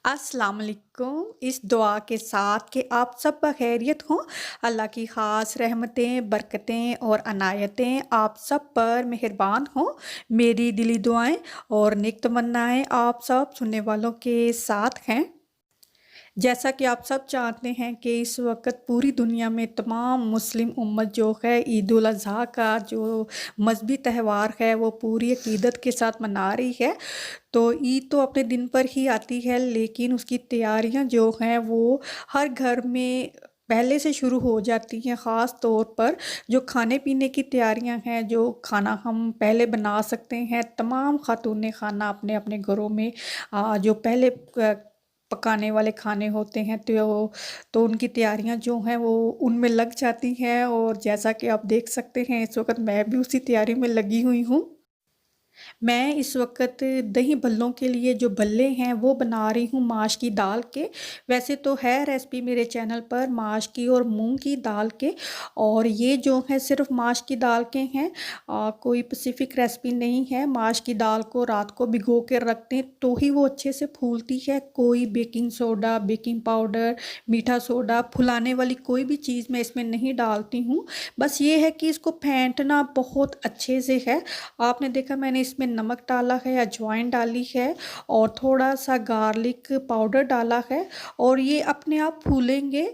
अस्सलाम वालेकुम। इस दुआ के साथ कि आप सब बखैरियत हों। अल्लाह की ख़ास रहमतें, बरकतें और अनायतें आप सब पर मेहरबान हों। मेरी दिली दुआएं और नेक तमन्नाएं आप सब सुनने वालों के साथ हैं। जैसा कि आप सब जानते हैं कि इस वक्त पूरी दुनिया में तमाम मुस्लिम उम्मत जो है ईद उल अज़हा का जो मजहबी त्यौहार है वो पूरी अकीदत के साथ मना रही है। तो ईद तो अपने दिन पर ही आती है, लेकिन उसकी तैयारियां जो हैं वो हर घर में पहले से शुरू हो जाती हैं। ख़ास तौर पर जो खाने पीने की तैयारियां हैं, जो खाना हम पहले बना सकते हैं, तमाम खातून खाना अपने अपने घरों में जो पहले पकाने वाले खाने होते हैं तो उनकी तैयारियां जो हैं वो उनमें लग जाती हैं। और जैसा कि आप देख सकते हैं इस वक्त मैं भी उसी तैयारी में लगी हुई हूँ। मैं इस वक्त दही भल्लों के लिए जो भल्ले हैं वो बना रही हूँ माश की दाल के। वैसे तो है रेसिपी मेरे चैनल पर माश की और मूंग की दाल के, और ये जो है सिर्फ माश की दाल के हैं। कोई स्पेसिफिक रेसिपी नहीं है। माश की दाल को रात को भिगो के रखते हैं तो ही वो अच्छे से फूलती है। कोई बेकिंग सोडा, बेकिंग पाउडर, मीठा सोडा, फुलाने वाली कोई भी चीज़ मैं इसमें नहीं डालती हूँ। बस ये है कि इसको फेंटना बहुत अच्छे से है। आपने देखा मैंने इसमें नमक डाला है, अजवाइन डाली है और थोड़ा सा गार्लिक पाउडर डाला है, और ये अपने आप फूलेंगे।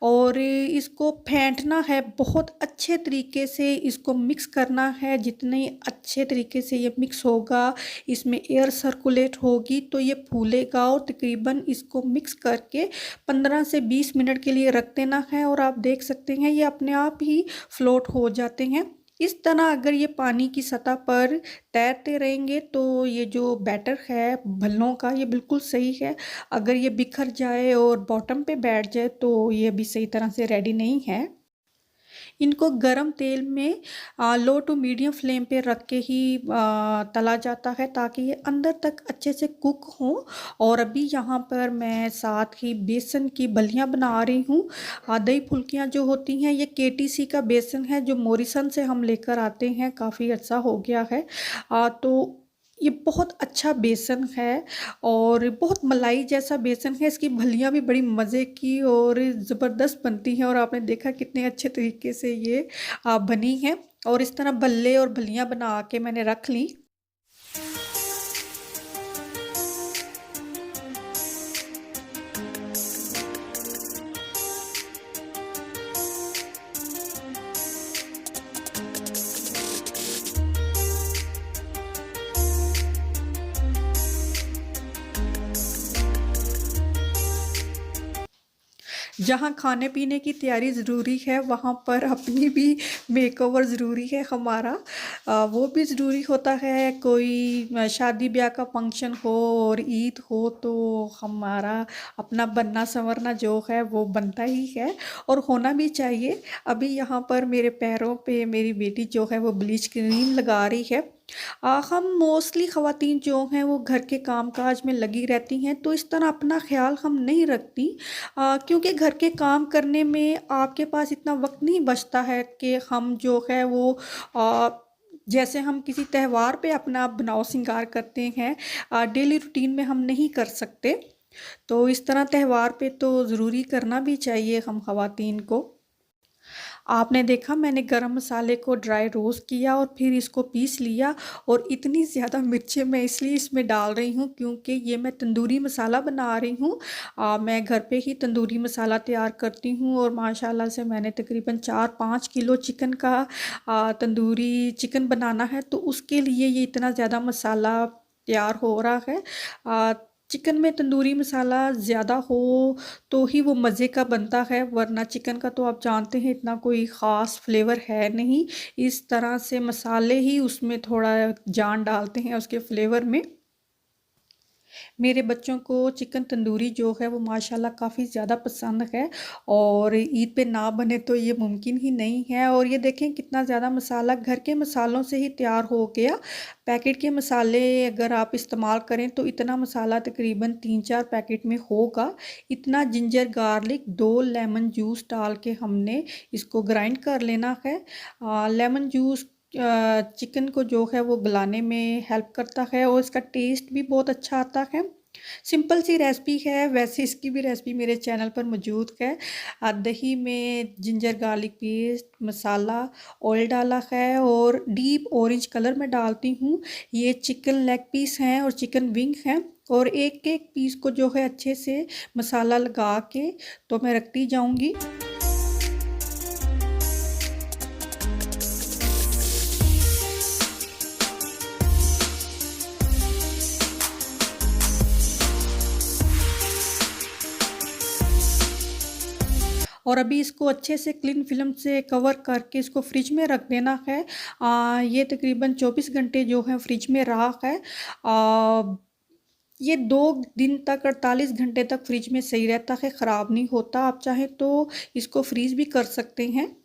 और इसको फेंटना है, बहुत अच्छे तरीके से इसको मिक्स करना है। जितने अच्छे तरीके से ये मिक्स होगा, इसमें एयर सर्कुलेट होगी तो ये फूलेगा। और तकरीबन इसको मिक्स करके 15 से 20 मिनट के लिए रख देना है। और आप देख सकते हैं ये अपने आप ही फ्लोट हो जाते हैं। इस तरह अगर ये पानी की सतह पर तैरते रहेंगे तो ये जो बैटर है भल्लों का ये बिल्कुल सही है। अगर ये बिखर जाए और बॉटम पे बैठ जाए तो ये भी सही तरह से रेडी नहीं है। इनको गरम तेल में लो टू मीडियम फ्लेम पे रख के ही तला जाता है ताकि ये अंदर तक अच्छे से कुक हों। और अभी यहाँ पर मैं साथ ही बेसन की बलियाँ बना रही हूँ। दही फुल्कियाँ जो होती हैं ये केटीसी का बेसन है जो मोरिसन से हम लेकर आते हैं, काफ़ी अच्छा हो गया है। तो ये बहुत अच्छा बेसन है और बहुत मलाई जैसा बेसन है। इसकी भलियाँ भी बड़ी मज़े की और ज़बरदस्त बनती हैं, और आपने देखा कितने अच्छे तरीके से ये बनी हैं। और इस तरह भल्ले और भलियाँ बना के मैंने रख ली। जहाँ खाने पीने की तैयारी ज़रूरी है वहाँ पर अपनी भी मेकओवर ज़रूरी है हमारा। वो भी ज़रूरी होता है। कोई शादी ब्याह का फंक्शन हो और ईद हो तो हमारा अपना बनना संवरना जो है वो बनता ही है और होना भी चाहिए। अभी यहाँ पर मेरे पैरों पे मेरी बेटी जो है वो ब्लीच क्रीम लगा रही है। हम मोस्टली ख़वातीन जो हैं वो घर के कामकाज में लगी रहती हैं तो इस तरह अपना ख़्याल हम नहीं रखती। क्योंकि घर के काम करने में आपके पास इतना वक्त नहीं बचता है कि हम जो है वो अ, जैसे हम किसी त्यौहार पे अपना बनाव श्रृंगार करते हैं, डेली रूटीन में हम नहीं कर सकते। तो इस तरह त्यौहार पे तो ज़रूरी करना भी चाहिए हम ख़वातीन को। आपने देखा मैंने गरम मसाले को ड्राई रोस्ट किया और फिर इसको पीस लिया। और इतनी ज़्यादा मिर्चें मैं इसलिए इसमें डाल रही हूँ क्योंकि ये मैं तंदूरी मसाला बना रही हूँ। मैं घर पे ही तंदूरी मसाला तैयार करती हूँ और माशाल्लाह से मैंने तकरीबन 4-5 किलो चिकन का तंदूरी चिकन बनाना है तो उसके लिए ये इतना ज़्यादा मसाला तैयार हो रहा है। चिकन में तंदूरी मसाला ज़्यादा हो तो ही वो मज़े का बनता है, वरना चिकन का तो आप जानते हैं इतना कोई ख़ास फ्लेवर है नहीं। इस तरह से मसाले ही उसमें थोड़ा जान डालते हैं उसके फ्लेवर में। मेरे बच्चों को चिकन तंदूरी जो है वो माशाल्लाह काफ़ी ज़्यादा पसंद है और ईद पे ना बने तो ये मुमकिन ही नहीं है। और ये देखें कितना ज़्यादा मसाला घर के मसालों से ही तैयार हो गया। पैकेट के मसाले अगर आप इस्तेमाल करें तो इतना मसाला तकरीबन 3-4 पैकेट में होगा। इतना जिंजर गार्लिक 2 लेमन जूस डाल के हमने इसको ग्राइंड कर लेना है। लेमन जूस चिकन को जो है वो गलाने में हेल्प करता है और इसका टेस्ट भी बहुत अच्छा आता है। सिंपल सी रेसिपी है, वैसे इसकी भी रेसिपी मेरे चैनल पर मौजूद है। दही में जिंजर गार्लिक पेस्ट, मसाला, ऑयल डाला है और डीप ऑरेंज कलर में डालती हूँ। ये चिकन लेग पीस हैं और चिकन विंग हैं और एक एक पीस को जो है अच्छे से मसाला लगा के तो मैं रखती जाऊँगी। और अभी इसको अच्छे से क्लीन फिल्म से कवर करके इसको फ्रिज में रख देना है। ये तकरीबन 24 घंटे जो है फ्रिज में रहा है। ये 2 दिन तक 48 घंटे तक फ्रिज में सही रहता है, ख़राब नहीं होता। आप चाहें तो इसको फ्रीज़ भी कर सकते हैं।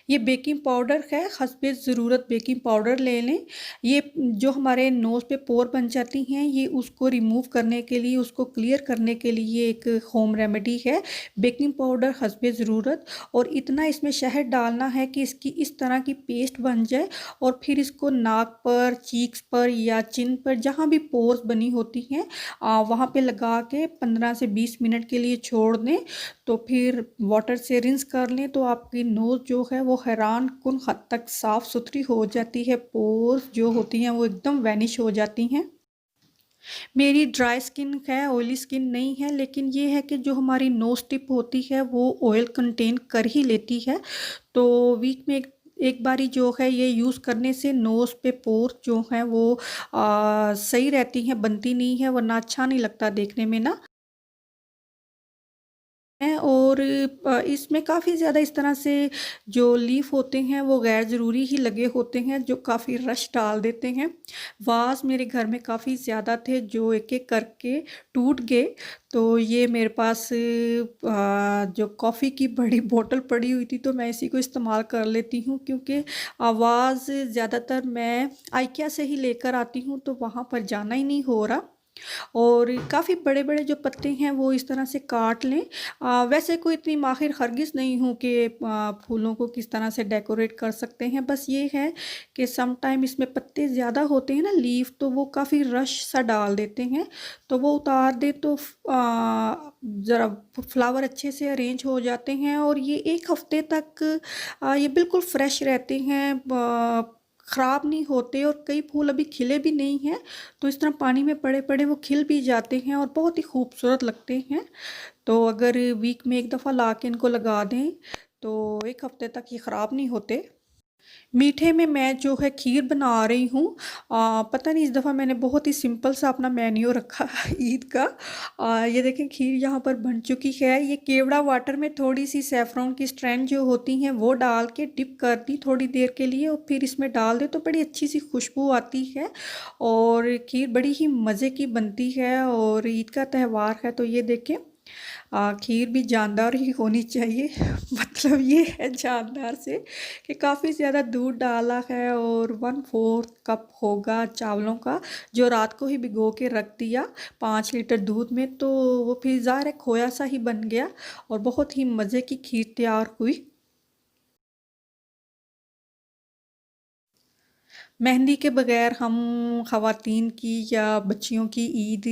ये बेकिंग पाउडर है, हस्बे ज़रूरत बेकिंग पाउडर ले लें। ये जो हमारे नोज़ पे पोर बन जाती हैं, ये उसको रिमूव करने के लिए, उसको क्लियर करने के लिए एक होम रेमेडी है। बेकिंग पाउडर हस्बे ज़रूरत और इतना इसमें शहद डालना है कि इसकी इस तरह की पेस्ट बन जाए और फिर इसको नाक पर, चीक्स पर या चिन पर जहाँ भी पोर्स बनी होती हैं वहाँ पे लगा के 15 से 20 मिनट के लिए छोड़ दें। तो फिर वाटर से रिंस कर लें तो आपकी नोज़ जो है वो हैरान कुन हद तक साफ़ सुथरी हो जाती है। पोर्स जो होती हैं वो एकदम वैनिश हो जाती हैं। मेरी ड्राई स्किन है, ऑयली स्किन नहीं है, लेकिन ये है कि जो हमारी नोज़ टिप होती है वो ऑयल कंटेन कर ही लेती है। तो वीक में एक बारी जो है ये यूज़ करने से नोज़ पे पोर जो हैं वो सही रहती हैं, बनती नहीं है, वरना अच्छा नहीं लगता देखने में ना। हैं और इसमें काफ़ी ज़्यादा इस तरह से जो लीफ होते हैं वो गैर ज़रूरी ही लगे होते हैं, जो काफ़ी रश डाल देते हैं। वास मेरे घर में काफ़ी ज़्यादा थे जो एक-एक करके टूट गए। तो ये मेरे पास जो कॉफ़ी की बड़ी बोतल पड़ी हुई थी तो मैं इसी को इस्तेमाल कर लेती हूँ, क्योंकि आवाज़ ज़्यादातर मैं IKEA से ही लेकर आती हूँ तो वहाँ पर जाना ही नहीं हो रहा। और काफ़ी बड़े-बड़े जो पत्ते हैं वो इस तरह से काट लें। वैसे कोई इतनी माहिर हरगिज़ नहीं हूँ कि फूलों को किस तरह से डेकोरेट कर सकते हैं। बस ये है कि सम टाइम इसमें पत्ते ज़्यादा होते हैं ना, लीफ, तो वो काफ़ी रश सा डाल देते हैं। तो वो उतार दें तो ज़रा फ्लावर अच्छे से अरेंज हो जाते हैं और ये 1 हफ़्ते तक ये बिल्कुल फ्रेश रहते हैं। ख़राब नहीं होते और कई फूल अभी खिले भी नहीं हैं, तो इस तरह पानी में पड़े-पड़े वो खिल भी जाते हैं और बहुत ही खूबसूरत लगते हैं। तो अगर वीक में 1 दफ़ा ला के इनको लगा दें, तो 1 हफ़्ते तक ये ख़राब नहीं होते। मीठे में मैं जो है खीर बना रही हूँ। पता नहीं इस दफ़ा मैंने बहुत ही सिंपल सा अपना मेन्यू रखा है ईद का। ये देखें खीर यहाँ पर बन चुकी है। ये केवड़ा वाटर में थोड़ी-सी सैफ़रॉन की स्ट्रैंड जो होती हैं वो डाल के डिप कर दी थोड़ी देर के लिए और फिर इसमें डाल दें तो बड़ी अच्छी-सी खुशबू आती है और खीर बड़ी ही मज़े की बनती है। और ईद का त्यौहार है तो ये देखें खीर भी जानदार ही होनी चाहिए। मतलब ये है जानदार से कि काफ़ी ज़्यादा दूध डाला है और 1/4 कप होगा चावलों का, जो रात को ही भिगो के रख दिया 5 लीटर दूध में, तो वो फिर ज़ाहिर है खोया सा ही बन गया और बहुत ही मज़े की खीर तैयार हुई। मेहंदी के बगैर हम ख़वातीन की या बच्चियों की ईद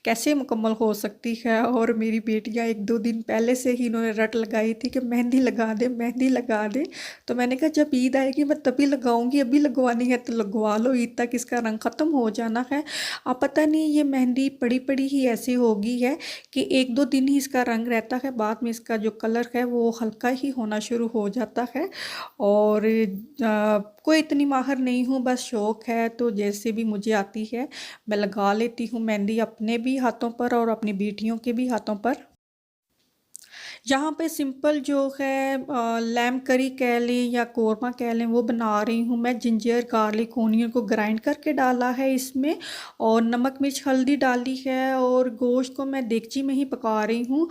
कैसे मुकम्मल हो सकती है। और मेरी बेटियां 1-2 दिन पहले से ही इन्होंने रट लगाई थी कि मेहंदी लगा दे, मेहंदी लगा दे। तो मैंने कहा जब ईद आएगी मैं तभी लगाऊंगी, अभी लगवानी है तो लगवा लो, ईद तक इसका रंग ख़त्म हो जाना है। अब पता नहीं ये मेहंदी पड़ी पड़ी ही ऐसी हो गई है कि 1-2 दिन ही इसका रंग रहता है, बाद में इसका जो कलर है वो हल्का ही होना शुरू हो जाता है। और कोई इतनी माहिर नहीं हूँ, बस शौक़ है तो जैसे भी मुझे आती है मैं लगा लेती हूँ मेहंदी अपने भी हाथों पर और अपनी बेटियों के भी हाथों पर। यहाँ पे सिंपल जो है लैम करी कह लें या कोरमा कह लें वो बना रही हूँ मैं। जिंजर गार्लिक ओनियन को ग्राइंड करके डाला है इसमें और नमक मिर्च हल्दी डाली है और गोश्त को मैं देगची में ही पका रही हूँ।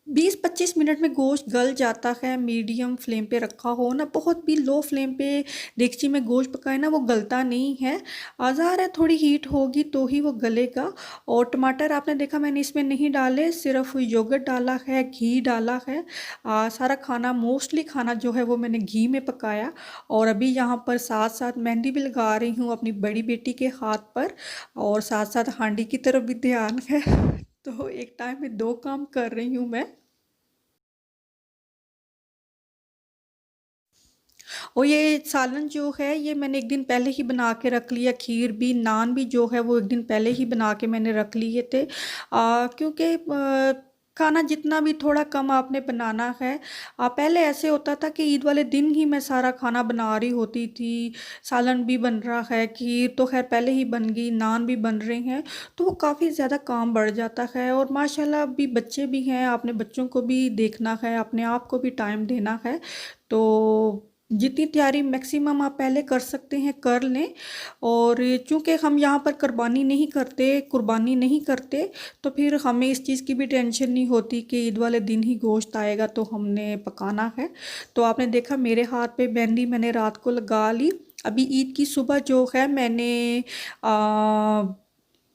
20-25 मिनट में गोश्त गल जाता है। मीडियम फ्लेम पे रखा हो ना, बहुत भी लो फ्लेम पे डेगची में गोश्त पकाए ना, वो गलता नहीं है। ज़ाहिर है थोड़ी हीट होगी तो ही वो गलेगा। और टमाटर आपने देखा मैंने इसमें नहीं डाले, सिर्फ योगर्ट डाला है, घी डाला है। सारा खाना, मोस्टली खाना जो है वो मैंने घी में पकाया। और अभी यहाँ पर साथ साथ मेहंदी भी लगा रही हूँ अपनी बड़ी बेटी के हाथ पर, और साथ साथ हांडी की तरफ भी ध्यान है। तो एक टाइम में दो काम कर रही हूँ मैं। और ये सालन जो है ये मैंने एक दिन पहले ही बना के रख लिया। खीर भी, नान भी जो है वो एक दिन पहले ही बना के मैंने रख लिए थे। क्योंकि खाना जितना भी थोड़ा कम आपने बनाना है। पहले ऐसे होता था कि ईद वाले दिन ही मैं सारा खाना बना रही होती थी। सालन भी बन रहा है, खीर तो खैर पहले ही बन गई, नान भी बन रहे हैं। तो वो काफ़ी ज़्यादा काम बढ़ जाता है। और माशाल्लाह अभी बच्चे भी हैं, आपने बच्चों को भी देखना है, अपने आप को भी टाइम देना है। तो जितनी तैयारी मैक्सिमम आप पहले कर सकते हैं कर लें। और चूंकि हम यहाँ पर कुर्बानी नहीं करते, तो फिर हमें इस चीज़ की भी टेंशन नहीं होती कि ईद वाले दिन ही गोश्त आएगा तो हमने पकाना है। तो आपने देखा मेरे हाथ पे मेहंदी मैंने रात को लगा ली। अभी ईद की सुबह जो है मैंने आ,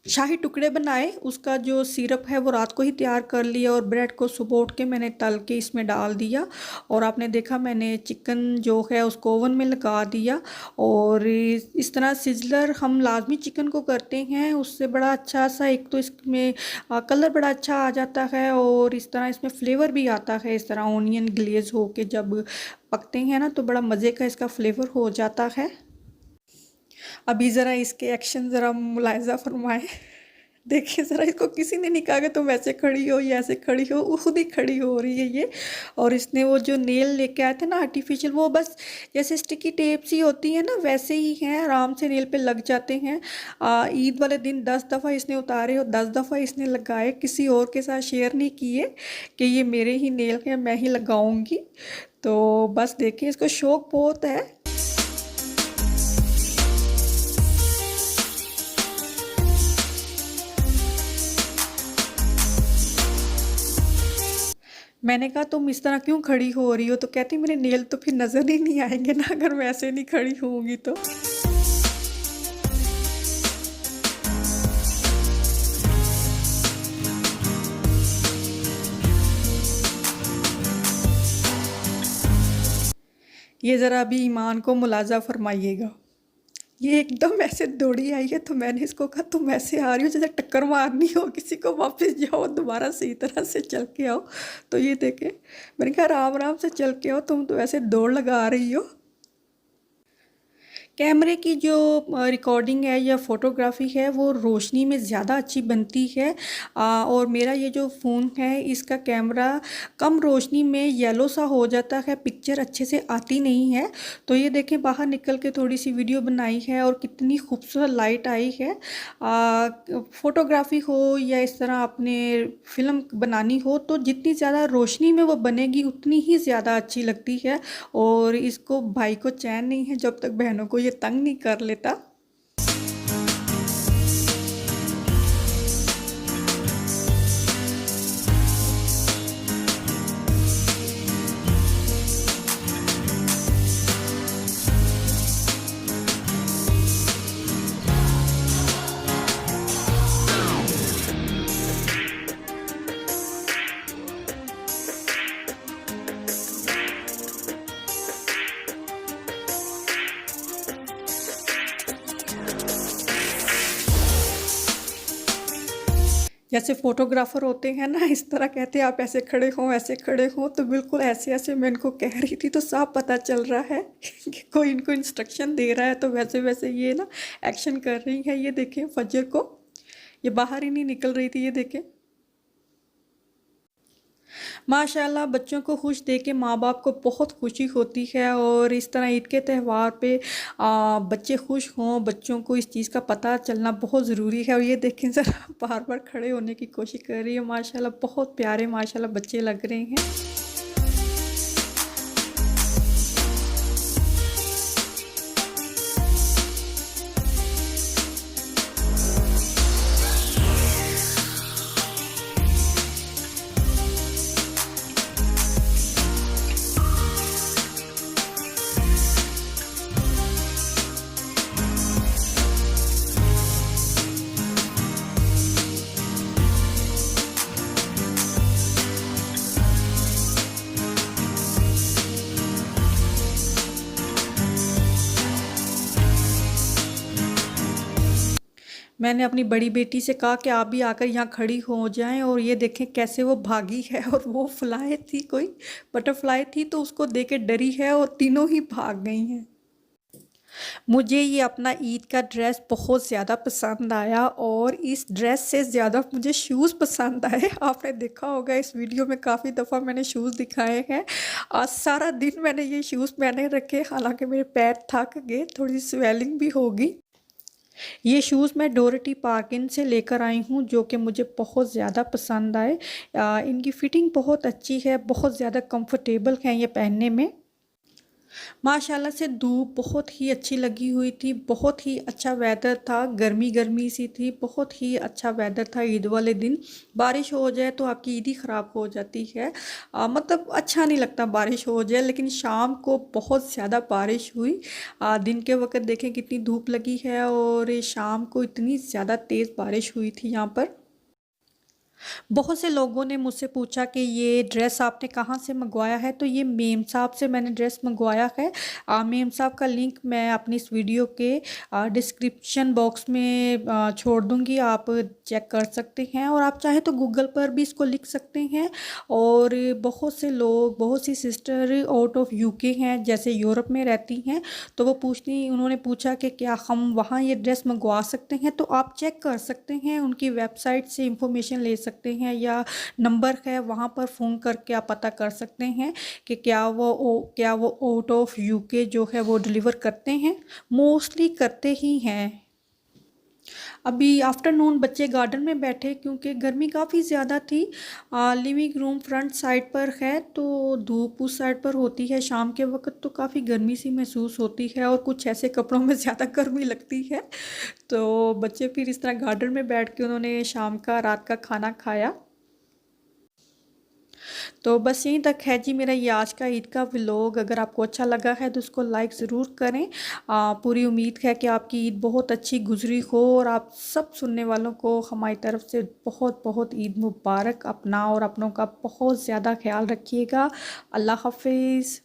शाही टुकड़े बनाए, उसका जो सिरप है वो रात को ही तैयार कर लिया, और ब्रेड को सुबह उठ के मैंने तल के इसमें डाल दिया। और आपने देखा मैंने चिकन जो है उसको ओवन में लगा दिया। और इस तरह सिजलर हम लाजमी चिकन को करते हैं, उससे बड़ा अच्छा सा एक तो इसमें कलर बड़ा अच्छा आ जाता है, और इस तरह इसमें फ्लेवर भी आता है। इस तरह ओनियन ग्लेज हो के जब पकते हैं ना तो बड़ा मज़े का इसका फ्लेवर हो जाता है। अभी ज़रा इसके एक्शन ज़रा मुलायजा फरमाए। देखिए ज़रा, इसको किसी ने नहीं कहा कि तुम ऐसे खड़ी हो या ऐसे खड़ी हो, वो खुद ही खड़ी हो रही है ये। और इसने वो जो नेल लेके आए थे ना आर्टिफिशियल, वो बस जैसे स्टिकी टेप सी होती है ना वैसे ही हैं, आराम से नेल पे लग जाते हैं। ईद वाले दिन 10 दफ़ा इसने उतारे और 10 दफ़ा इसने लगाए, किसी और के साथ शेयर नहीं किए कि ये मेरे ही नेल हैं, मैं ही लगाऊंगी। तो बस देखिए, इसको शौक बहुत है। मैंने कहा तुम इस तरह क्यों खड़ी हो रही हो, तो कहती मेरे नेल तो फिर नज़र ही नहीं आएंगे ना अगर मैं ऐसे नहीं खड़ी होऊंगी तो। ये ज़रा अभी ईमान को मुलाजा फरमाइएगा। ये एकदम ऐसे दौड़ी आई है, तो मैंने इसको कहा तुम ऐसे आ रही हो जैसे टक्कर मारनी हो किसी को, वापस जाओ दोबारा सही तरह से चल के आओ। तो ये देखे, मैंने कहा आराम आराम से चल के आओ, तुम तो ऐसे दौड़ लगा रही हो। कैमरे की जो रिकॉर्डिंग है या फ़ोटोग्राफी है वो रोशनी में ज़्यादा अच्छी बनती है। और मेरा ये जो फ़ोन है इसका कैमरा कम रोशनी में येलो सा हो जाता है, पिक्चर अच्छे से आती नहीं है। तो ये देखें, बाहर निकल के थोड़ी सी वीडियो बनाई है और कितनी खूबसूरत लाइट आई है। फ़ोटोग्राफी हो या इस तरह आपने फ़िल्म बनानी हो तो जितनी ज़्यादा रोशनी में वो बनेगी उतनी ही ज़्यादा अच्छी लगती है। और इसको भाई को चैन नहीं है जब तक बहनों को ये तंग नहीं कर लेता। जैसे फ़ोटोग्राफ़र होते हैं ना, इस तरह कहते हैं आप ऐसे खड़े हों ऐसे खड़े हों, तो बिल्कुल ऐसे ऐसे मैं इनको कह रही थी तो साफ पता चल रहा है कि कोई इनको इंस्ट्रक्शन दे रहा है, तो वैसे वैसे ये ना एक्शन कर रही है। ये देखें फजर को, ये बाहर ही नहीं निकल रही थी, ये देखें। माशाल्लाह बच्चों को खुश देख के माँ बाप को बहुत खुशी होती है। और इस तरह ईद के त्यौहार पे बच्चे खुश हों, बच्चों को इस चीज़ का पता चलना बहुत ज़रूरी है। और ये देखें ज़रा बार बार खड़े होने की कोशिश कर रही है। माशाल्लाह बहुत प्यारे माशाल्लाह बच्चे लग रहे हैं। मैंने अपनी बड़ी बेटी से कहा कि आप भी आकर यहाँ खड़ी हो जाएं और ये देखें कैसे वो भागी है और वो फ्लाई थी, कोई बटरफ्लाई थी तो उसको देख के डरी है और तीनों ही भाग गई हैं। मुझे ये अपना ईद का ड्रेस बहुत ज़्यादा पसंद आया और इस ड्रेस से ज़्यादा मुझे शूज़ पसंद आए। आपने देखा होगा इस वीडियो में काफ़ी दफ़ा मैंने शूज़ दिखाए हैं। आज सारा दिन मैंने ये शूज़ पहने रखे, हालांकि मेरे पैर थक गए, थोड़ी स्वेलिंग भी होगी। ये शूज़ मैं डोरटी पार्किन से लेकर आई हूँ, जो कि मुझे बहुत ज़्यादा पसंद आए। इनकी फ़िटिंग बहुत अच्छी है, बहुत ज़्यादा कंफर्टेबल हैं ये पहनने में। माशाल्लाह से धूप बहुत ही अच्छी लगी हुई थी, बहुत ही अच्छा वेदर था, गर्मी गर्मी सी थी, बहुत ही अच्छा वेदर था ईद वाले दिन। बारिश हो जाए तो आपकी ईद ही ख़राब हो जाती है। मतलब अच्छा नहीं लगता बारिश हो जाए, लेकिन शाम को बहुत ज़्यादा बारिश हुई। दिन के वक्त देखें कितनी धूप लगी है और ये शाम को इतनी ज़्यादा तेज़ बारिश हुई थी यहाँ पर। बहुत से लोगों ने मुझसे पूछा कि ये ड्रेस आपने कहाँ से मंगवाया है, तो ये मेम साहब से मैंने ड्रेस मंगवाया है। मेम साहब का लिंक मैं अपनी इस वीडियो के डिस्क्रिप्शन बॉक्स में छोड़ दूँगी, आप चेक कर सकते हैं और आप चाहे तो गूगल पर भी इसको लिख सकते हैं। और बहुत से लोग, बहुत सी सिस्टर आउट ऑफ यूके हैं, जैसे यूरोप में रहती हैं, तो वो उन्होंने पूछा कि क्या हम वहाँ ये ड्रेस मंगवा सकते हैं, तो आप चेक कर सकते हैं, उनकी वेबसाइट से इंफॉर्मेशन ले सकते हैं या नंबर है वहाँ पर फ़ोन करके आप पता कर सकते हैं कि क्या वो आउट ऑफ यूके जो है वो डिलीवर करते हैं। मोस्टली करते ही हैं। अभी आफ्टरनून बच्चे गार्डन में बैठे क्योंकि गर्मी काफ़ी ज़्यादा थी। लिविंग रूम फ्रंट साइड पर है तो धूप उस साइड पर होती है, शाम के वक्त तो काफ़ी गर्मी सी महसूस होती है और कुछ ऐसे कपड़ों में ज़्यादा गर्मी लगती है। तो बच्चे फिर इस तरह गार्डन में बैठ के उन्होंने शाम का, रात का खाना खाया। तो बस यहीं तक है जी मेरा ये आज का ईद का व्लॉग। अगर आपको अच्छा लगा है तो उसको लाइक ज़रूर करें। पूरी उम्मीद है कि आपकी ईद बहुत अच्छी गुजरी हो और आप सब सुनने वालों को हमारी तरफ से बहुत बहुत ईद मुबारक। अपना और अपनों का बहुत ज़्यादा ख्याल रखिएगा। अल्लाह हाफिज़।